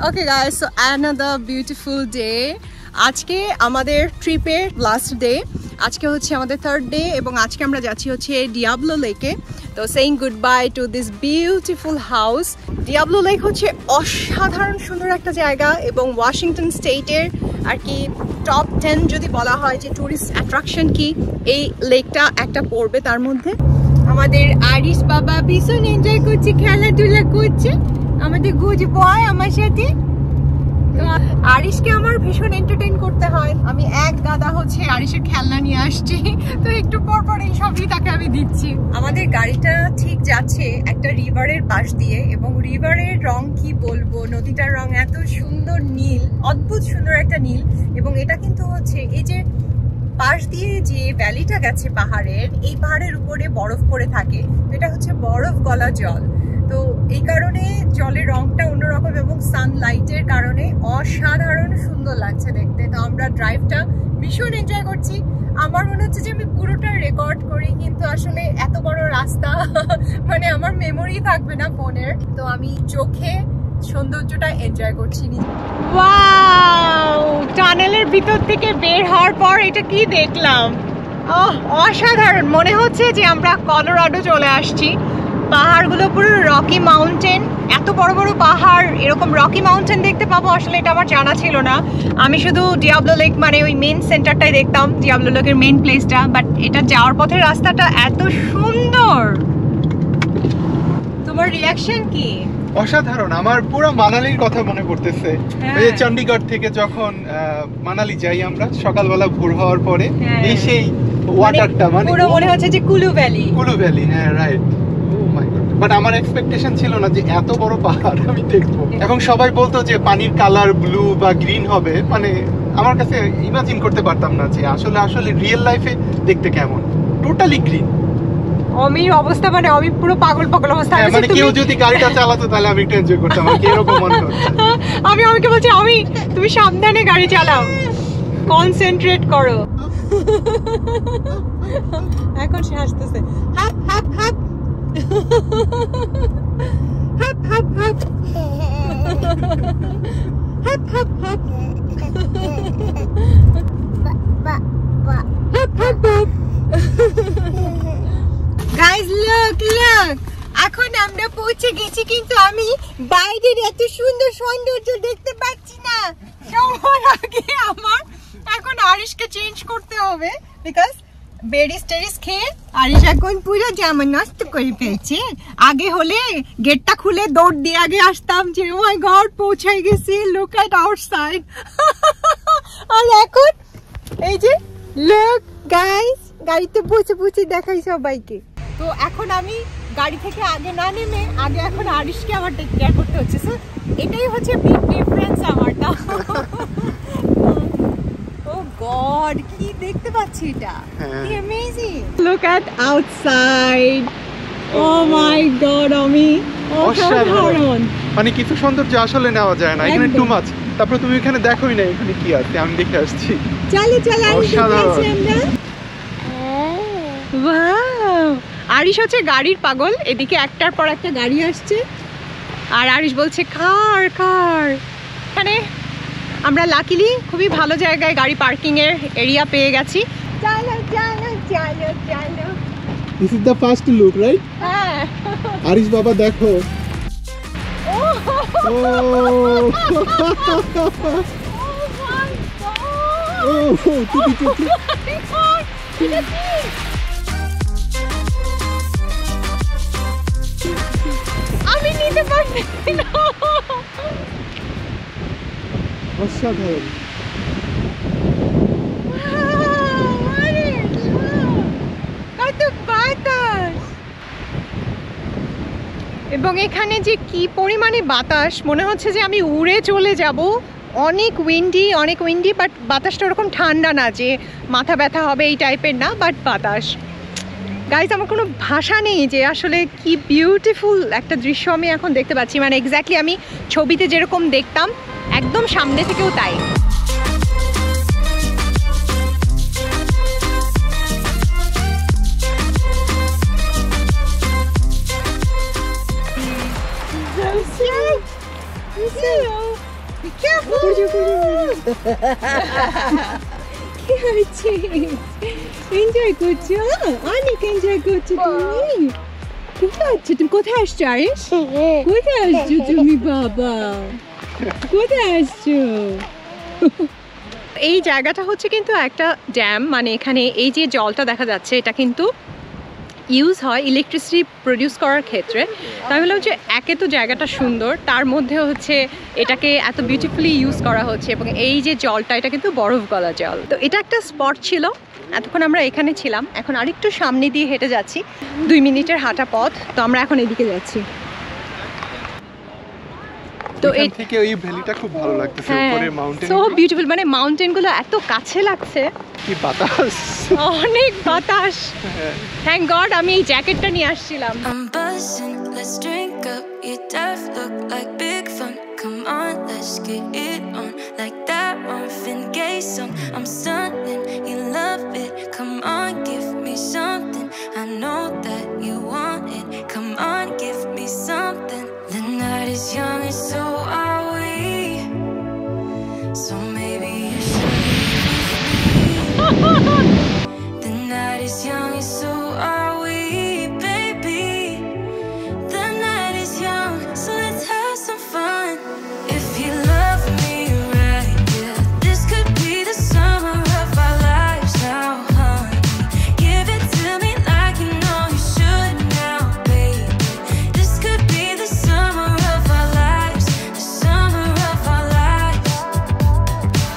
Okay guys, so another beautiful day. আজকে আমাদের ট্রিপের লাস্ট ডে। আজকে হচ্ছে আমাদের থার্ড ডে এবং আজকে আমরা যাচ্ছি হচ্ছে ডিয়াবলো লেকে। তো saying good bye to this beautiful house. Diablo lake হচ্ছে অসাধারণ সুন্দর একটা জায়গা এবং ওয়াশিংটন স্টেটের আর কি টপ 10 যদি বলা হয় যে টুরিস্ট অ্যাট্রাকশন কি, এই লেকটা একটা পড়বে তার মধ্যে। আমাদের আরিশ বাবা ভীষণ এনজয় করছে, খেলাধুলা করছে। আমাদের গুজ বয় আমার সাথে। আরিশকে আমার ভীষণ এন্টারটেইন করতে হয়। আমি এক গাদা হচ্ছে আরিশের খেলনা নিয়ে আসছি, তো একটু পর পর এই সবই তাকে আমি দিচ্ছি। আমাদের গাড়িটা ঠিক যাচ্ছে একটা রিভারের পাশ দিয়ে এবং রিভারের রং কি বলবো, নদীটার রং এত সুন্দর নীল, অদ্ভুত সুন্দর একটা নীল। এবং এটা কিন্তু হচ্ছে এই যে পাশ দিয়ে যে ভ্যালিটা গেছে পাহাড়ের, এই পাহাড়ের উপরে বরফ পড়ে থাকে, এটা হচ্ছে বরফ গলা জল। তো এই কারণে জলের রংটা অন্যরকম এবং সানলাইটের কারণে অসাধারণ সুন্দর লাগছে দেখতে। তো আমরা ড্রাইভটা ভীষণ এনজয় করছি। আমার মনে হচ্ছে যে আমি পুরোটা রেকর্ড করি, কিন্তু আসলে এত বড় রাস্তা মানে আমার মেমোরি থাকবে না ফোনের। তো আমি চোখে সৌন্দর্যটা এনজয় করছি। ওয়াও, টানেলের ভিতর থেকে বের হওয়ার পর এটা কি দেখলাম, অসাধারণ। মনে হচ্ছে যে আমরা কলোরাডো চলে আসছি। পাহাড়গুলো পুরো রকি মাউন্টেন, এত বড় বড় পাহাড়, এরকম রকি মাউন্টেন দেখতে পাবো আসলে এটা আমার জানা ছিল না। আমি শুধু ডিয়াবলো লেক মানে ওই মেন সেন্টারটাই দেখতাম, ডিয়াবলো লেকের মেন প্লেসটা। বাট এটা যাওয়ার পথের রাস্তাটা এত সুন্দর। তোমার রিঅ্যাকশন কি? অসাধারণ। আমার পুরো মানালির কথা মনে পড়তেছে। ওই যে চণ্ডীগড় থেকে যখন মানালি যাই আমরা সকালবেলা ভোর হওয়ার পরে, এই সেই ওয়াটারটা মানে পুরো মনে হচ্ছে যে কুলু ভ্যালি। হ্যাঁ, রাইট। বাট আমার এক্সপেকটেশন ছিল না যে এত বড় পাহাড় আমি দেখবো। এখন সবাই বলতো যে পানির কালার ব্লু বা গ্রিন হবে, মানে আমার কাছে ইমাজিন করতে পারতাম না যে আসলে রিয়েল লাইফে দেখতে কেমন। Totally green. অমির অবস্থা মানে আমি পুরো পাগল অবস্থা। মানে কেউ যদি গাড়িটা চালাতো তাহলে আমি একটু এনজয় করতাম, আর কি এরকম মনে হচ্ছে। আমি আমাকে বলছি, আমি তুমি সাবধানে গাড়ি চালাও, কনসেন্ট্রেট করো। এখন সে হাসতেছে, হাপ হাপ হাপ হাপ হাপ হাপ হাপ হাপ হাপ গাইস, লুক এখন আমরা পৌঁছে গেছি, কিন্তু আমি বাইরের এত সুন্দর সৌন্দর্য দেখতে পাচ্ছি না। সবার আগে আমার এখন আরিশকে চেঞ্জ করতে হবে, বিকজ বেরিস টেরিস খেয়ে আরিশ এখন পুরো জামা নষ্ট করে ফেলছে। আগে হলে গেটটা খুলে দৌড় দিয়ে আগে আসতাম যে ও মাই গড পৌঁছাই গেছি, লুক এট আউটসাইড। আর এখন এই যে লুক গাইস, গাড়িতে বসে দেখাই সবাইকে। তো এখন আমি গাড়ি থেকে আগে না নেমে আগে এখন আরিশকে আমার টেক কেয়ার করতে হচ্ছে। সো এটাই হচ্ছে বিগ ডিফারেন্স আমারটা। Oh God, কি দেখতে পাচ্ছি এটা, কি amazing. Look at outside. Oh my God, আমি অসাধারণ। মানে কিছু সৌন্দর্য আসলে নেওয়া যায় না, এখানে টু মাচ। তারপর তুমি এখানে দেখোই না এখানে কি আছে, আমি দেখে আসছি। চলো আমি দেখাচ্ছি আমরা। ওয়াও, আরিশ হচ্ছে গাড়ির পাগল, এদিকে একটার পর একটা গাড়ি আসছে আর আরিশ বলছে কার। এখানে আমরা লাকিলি খুবই ভালো জায়গায় গাড়ি পার্কিং এর এরিয়া পেয়ে গেছি। চলো। This is the first look, right? হ্যাঁ, আরিশ বাবা দেখো। আমি নিতে পারছি না। অসাধারণ। এবং এখানে যে কি পরিমাণে বাতাস, মনে হচ্ছে যে আমি উড়ে চলে যাব। অনেক উইন্ডি, বাট বাতাসটা ওরকম ঠান্ডা না যে মাথা ব্যথা হবে এই টাইপের না, বাট বাতাস। গাইজ, আমার কোনো ভাষা নেই যে আসলে কি বিউটিফুল একটা দৃশ্য আমি এখন দেখতে পাচ্ছি। মানে এক্স্যাক্টলি আমি ছবিতে যেরকম দেখতাম একদম সামনে থেকেও তাই। Be careful! কি হয়েছে? এনজয় করছো? অনেক এনজয় করছো তুমি। ঠিক আছে, তুমি কোথায় আসছো আরিশ? কোথায় আসছো তুমি বাবা? কোথায় আসছো? এই জায়গাটা হচ্ছে কিন্তু একটা ড্যাম, মানে এখানে এই যে জলটা দেখা যাচ্ছে এটা কিন্তু ইউজ হয় ইলেকট্রিসিটি প্রডিউস করার ক্ষেত্রে। তাই বললাম যে একে তো জায়গাটা সুন্দর, তার মধ্যে হচ্ছে এটাকে এত বিউটিফুলি ইউজ করা হচ্ছে, এবং এই যে জলটা এটা কিন্তু বরফ গলা জল। তো এটা একটা স্পট ছিল, এতক্ষণ আমরা এখানে ছিলাম। এখন আরেকটু সামনে দিয়ে হেঁটে যাচ্ছি, 2 মিনিটের হাঁটা পথ। তো আমরা এখন এদিকে যাচ্ছি। তো এই থেকে ওই ভ্যালিটা খুব ভালো লাগতেছে, উপরে মাউন্টেন, সো বিউটিফুল, মানে মাউন্টেনগুলো এত কাছে লাগছে, কি বাতাস, অনেক বাতাস। থ্যাংক গড আমি এই জ্যাকেটটা নিয়ে আসছিলাম। I'm buzzing, let's drink up. Your death look like big fun. Come on, let's get it on. Like that Marvin Gaye song. I'm stunning, you love it. Come on, give me something. I know that you want it. Come on, give me something. The night is young and so are we. So maybe you should leave with me. The night is young and so are we, baby. The night is young, so let's have some fun. If you love me right, yeah, this could be the summer of our lives now, honey. Give it to me like you know you should now, baby. This could be the summer of our lives, the summer of our lives.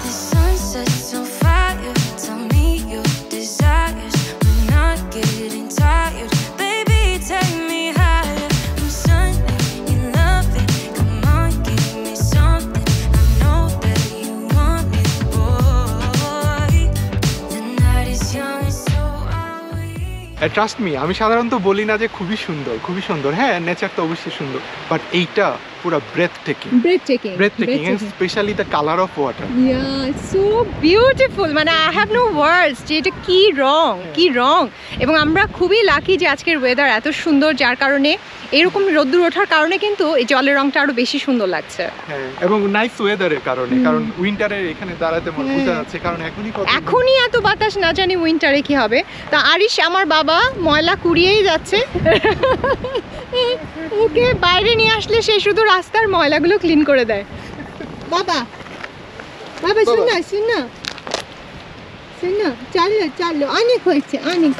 The sunset's on fire, tell me your desires. We're not getting tired, baby, take me higher. I'm sunny, you love it. Come on, give me something. I know that you want it, boy. The night is young and so are we. Trust me, আমি সাধারণত বলি না যে খুবই সুন্দর, খুবই সুন্দর, হ্যাঁ নেচার তো অবশ্যই সুন্দর, বাট এইটা পুরো breathtaking, specially the colour of water. So beautiful, মানে আই হ্যাভ নো ওয়ার্ডস যে এটা কি রং, কি রং। এবং আমরা খুবই লাকি যে আজকের ওয়েদার এত সুন্দর, যার কারণে এরকম রোদ্দুর ওঠার কারণে কিন্তু এই জলের রংটা আরো বেশি সুন্দর লাগছে। হ্যাঁ, এবং নাইস ওয়েদারের কারণে, কারণ উইন্টারে এখানে দাঁড়াতে মন বোঝা যাচ্ছে, কারণ এখনই এত বাতাস, না জানি উইন্টারে কি হবে। তা আরিশ আমার বাবা ময়লা কুড়িয়েই যাচ্ছে, ওকে বাইরে নিয়ে আসলে সে শুধু রাস্তার ময়লাগুলো ক্লিন করে দেয়। বাবা বাবা শুন না, শুন না, শুন না, চাললো চাললো, অনেক হয়েছে, অনেক।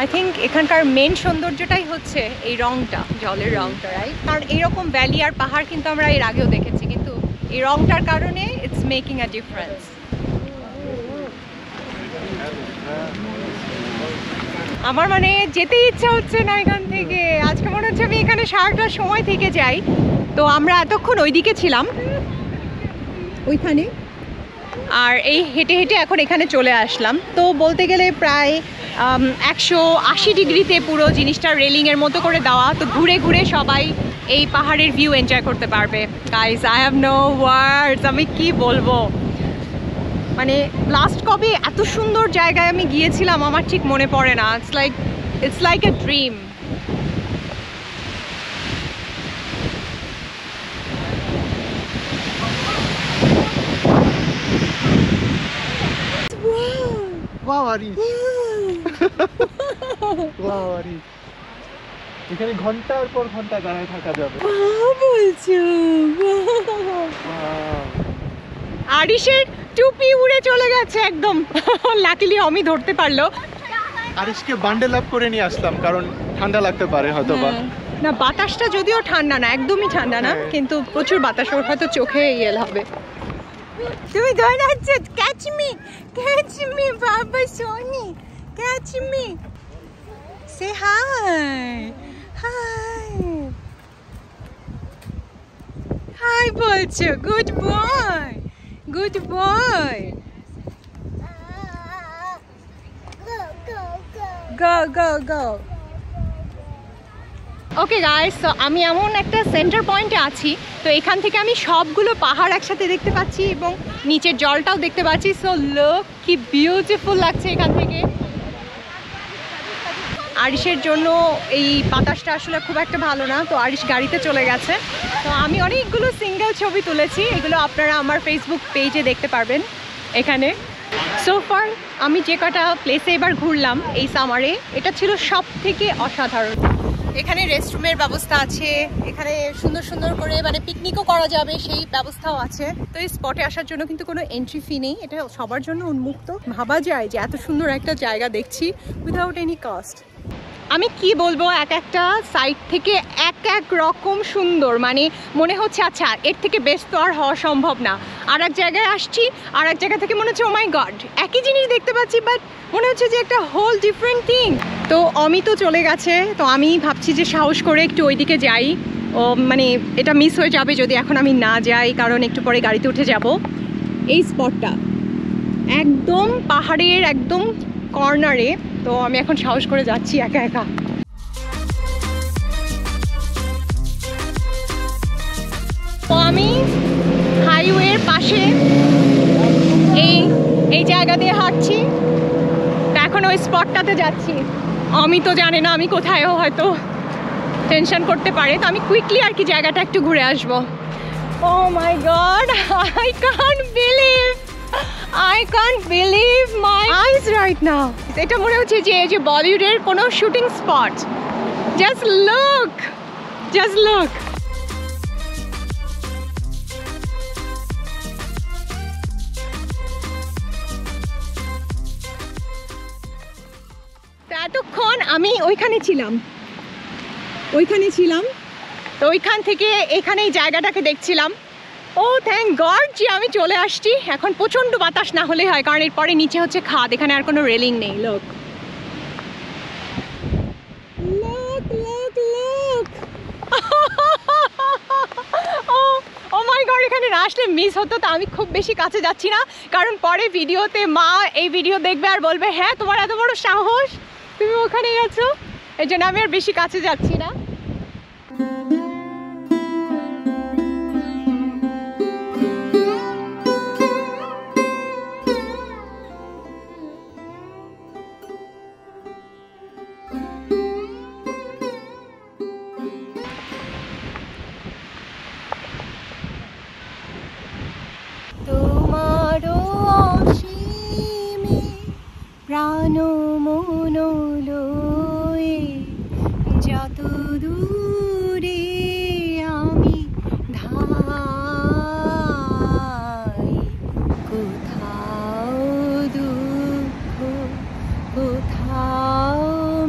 আই থিঙ্ক এখানকার মেন সৌন্দর্যটাই হচ্ছে এই রংটা, জলের রংটা, রাইট? কারণ এইরকম ভ্যালি আর পাহাড় কিন্তু আমরা এর আগেও দেখেছি, কিন্তু এই রংটার কারণে ইটস মেকিং আ ডিফারেন্স। আমার মানে যেতে ইচ্ছা হচ্ছে না এখান থেকে, আজকে মনে হচ্ছে আমি এখানে সারাটা সময় থেকে যাই। তো আমরা এতক্ষণ ওইদিকে ছিলাম, ওইখানে, আর এই হেঁটে হেঁটে এখন এখানে চলে আসলাম। তো বলতে গেলে প্রায় 180 ডিগ্রিতে পুরো জিনিসটা রেলিংয়ের মতো করে দেওয়া, তো ঘুরে ঘুরে সবাই এই পাহাড়ের ভিউ এনজয় করতে পারবে। Guys, I have no words, আমি কি বলবো। মানে লাস্ট কবে এত সুন্দর জায়গায় আমি গিয়েছিলাম আমার ঠিক মনে পড়ে না। It's like a dream. এখানে ঘন্টার পর ঘন্টা দাঁড়ায় থাকা যাবে। বলছো আরিশের টুপি উড়ে চলে গেছে একদম, লাকিলি আমি ধরতে পারলো। আরিশকে বান্ডেল আপ করে নিয়ে আসলাম, কারণ ঠান্ডা লাগতে পারে হয়তো বা। না, বাতাসটা যদিও ঠান্ডা না, একদমই ঠান্ডা না, কিন্তু প্রচুর বাতাস, ওর হয়তো চোখে ইয়েল হবে। তুমি দৌড়াচ্ছ, ক্যাচ মি, ক্যাচ মি বাবা সোনি, ক্যাচ মি, সে হাই, হাই, হাই বলছো, good boy, good boy, go go go go. Okay guys, তো আমি এমন একটা সেন্টার পয়েন্টে আছি, তো এখান থেকে আমি সবগুলো পাহাড় একসাথে দেখতে পাচ্ছি এবং নিচের জলটাও দেখতে পাচ্ছি। সো লুক কি বিউটিফুল লাগছে এখান থেকে। আরিশের জন্য এই বাতাসটা আসলে খুব একটা ভালো না, তো আরিশ গাড়িতে চলে গেছে। তো আমি অনেকগুলো সিঙ্গেল ছবি তুলেছি, এগুলো আপনারা আমার ফেসবুক পেজে দেখতে পারবেন। এখানে সো ফার আমি যে কটা প্লেসে এবার ঘুরলাম এই সামারে, এটা ছিল সব থেকে অসাধারণ। এখানে রেস্টরুমের ব্যবস্থা আছে, এখানে সুন্দর সুন্দর করে মানে পিকনিকও করা যাবে সেই ব্যবস্থাও আছে। তো এই স্পটে আসার জন্য কিন্তু কোনো এন্ট্রি ফি নেই, এটা সবার জন্য উন্মুক্ত। ভাবা যায় যে এত সুন্দর একটা জায়গা দেখছি উইদাউট এনি কস্ট। আমি কি বলবো, এক একটা সাইড থেকে এক এক রকম সুন্দর, মানে মনে হচ্ছে আচ্ছা এর থেকে বেস্ট তো আর হওয়া সম্ভব না। আর এক জায়গায় আসছি, আর এক জায়গা থেকে মনে হচ্ছে ও মাই গড একই জিনিস দেখতে পাচ্ছি, বাট মনে হচ্ছে যে একটা হোল ডিফারেন্ট থিং। তো অমিত চলে গেছে, তো আমি ভাবছি যে সাহস করে একটু ওইদিকে যাই। ও মানে এটা মিস হয়ে যাবে যদি এখন আমি না যাই, কারণ একটু পরে গাড়িতে উঠে যাব। এই স্পটটা একদম পাহাড়ের একদম কর্নারে, তো আমি এখন সাহস করে যাচ্ছি একা একা। তো আমি হাইওয়ের পাশে এই জায়গা দিয়ে হাঁটছি, তো এখন ওই স্পটটাতে যাচ্ছি। আমি তো জানি না আমি কোথায়, হয়তো টেনশন করতে পারে, তো আমি কুইকলি আর কি জায়গাটা একটু ঘুরে আসবো। ও মাই god, I can't believe my eyes right now. এটা মনে হচ্ছে যে বলিউডের কোনো শুটিং স্পট। Just look. এতক্ষণ আমি ওইখানে ছিলাম, তো ওইখান থেকে এখানে এই জায়গাটাকে দেখছিলাম। ও থ্যাংক গড যে আমি চলে আসছি। এখন প্রচণ্ড বাতাস না হলে হয়, কারণ এরপরে নিচে হচ্ছে খাদ, এখানে আর কোনো রেলিং নেই। লোক ও মাই গড, এখানে না আসলে মিস হতো। তো আমি খুব বেশি কাছে যাচ্ছি না, কারণ পরে ভিডিওতে মা এই ভিডিও দেখবে আর বলবে হ্যাঁ তোমার এত বড় সাহস, তুমি ওখানে গেছো। এই জন্য আমি আর বেশি কাছে যাচ্ছি না। প্রাণ মন লয়ে যত দূরে আমি ধাই, কোথাও দুঃখ, কোথাও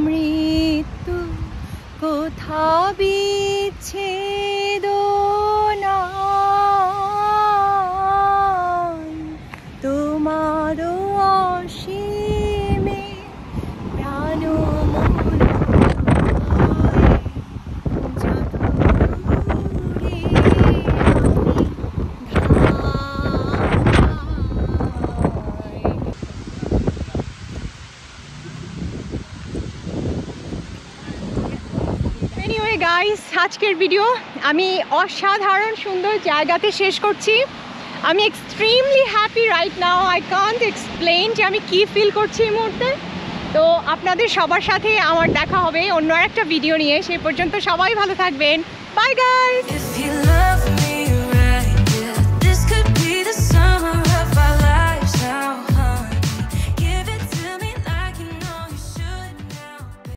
মৃত্যু, কোথাও বিচ্ছেদ নাই, তোমার অসীমে প্রাণ মন যত দূরে আমি ধাই। এনিওয়ে গাইস, আজকের ভিডিও আমি অসাধারণ সুন্দর জায়গাতে শেষ করছি। আমি extremely happy right now, I can't explain যে আমি কি ফিল করছি এই মুহূর্তে। তো আপনাদের সবার সাথে আমার দেখা হবে অন্য একটা ভিডিও নিয়ে, সেই পর্যন্ত সবাই ভালো থাকবেন। Bye guys.